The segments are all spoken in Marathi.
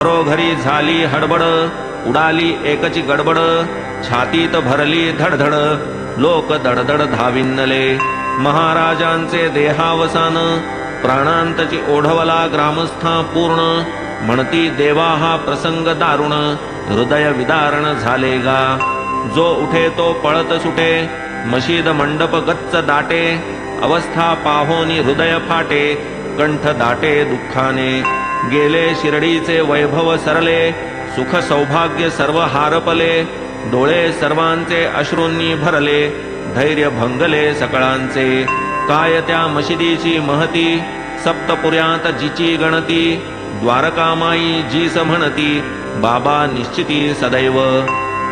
घरोघरी झाली हडबड, उडाली एकची गडबड, छातीत भरली धडधड, लोक दडदड धाविनले. महाराजांचे देहावसान, प्राणांतची ओढवला ग्रामस्था पूर्ण. म्हणती देवा हा प्रसंग दारुण, हृदय विदारण झाले गा. जो उठे तो पळत सुटे, मशीद मंडप गच्च दाटे. अवस्था पाहोनी हृदय फाटे, कंठ दाटे दुःखाने. गेले शिर्डीचे वैभव सरले, सुख सौभाग्य सर्व हारपले. डोळे सर्वांचे अश्रूंनी भरले, धैर्य भंगले सकळांचे. काय त्या मशिदीची महती, सप्तपुर्यात जिची गणती. द्वारकामाई जीस म्हणती, बाबा निश्चिती सदैव.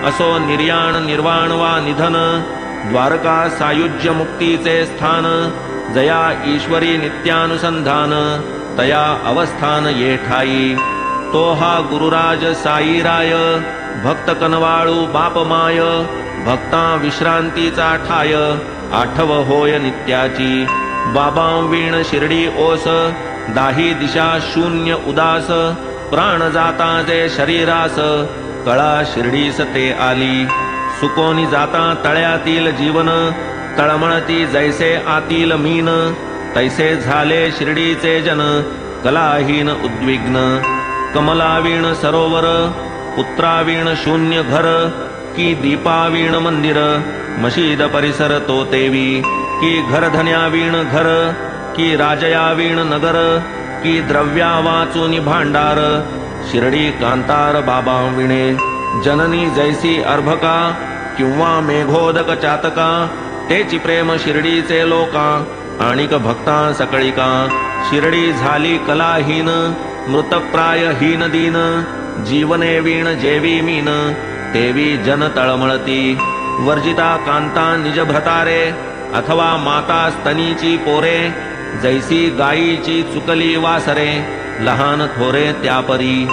असो निर्याण निर्वाण वा निधन, द्वारका सायुज्य मुक्तीचे स्थान. जया ईश्वरी नित्यानुसंधान, तया अवस्थान ये ठाई. तो हा गुरुराज साईराय, भक्त कनवाळू बापमाय. भक्ता विश्रांतीचा ठाय, आठव होय नित्याची. बाबा वीण शिर्डी ओस, दाही दिशा शून्य उदास. प्राण जाता जे शरीरास, कळा शिर्डीस ते आली. सुकोनी जाता तळ्यातील जीवन, तळमळती जैसे आतील मीन. तैसे झाले शिर्डीचे जन, कलाहीन उद्विग्न. कमलावीण सरोवर, पुत्रावीण शून्य घर. की दीपावीण मंदिर, मशीद परिसर तो तेवी. की घरधन्यावीण घर, की राजयावीण नगर. की द्रव्या वाचूनी भांडार, शिर्डी कांतार बाबा विणे. जननी जैसी अर्भका, किंवा मेघोदक चातका. तेची प्रेम शिर्डीचे लोका, आणिक भक्ता सकळिका. शिर्डी झाली कलाहीन, मृतप्राय हीन दीन. जीवने वीण जेवी मीन, तेवी जन तळमळती. वर्जिता कांता निज भ्रतारे, अथवा माता स्तनीची पोरे. जैसी गायीची चुकली वासरे, लहान थोरे त्यापरी.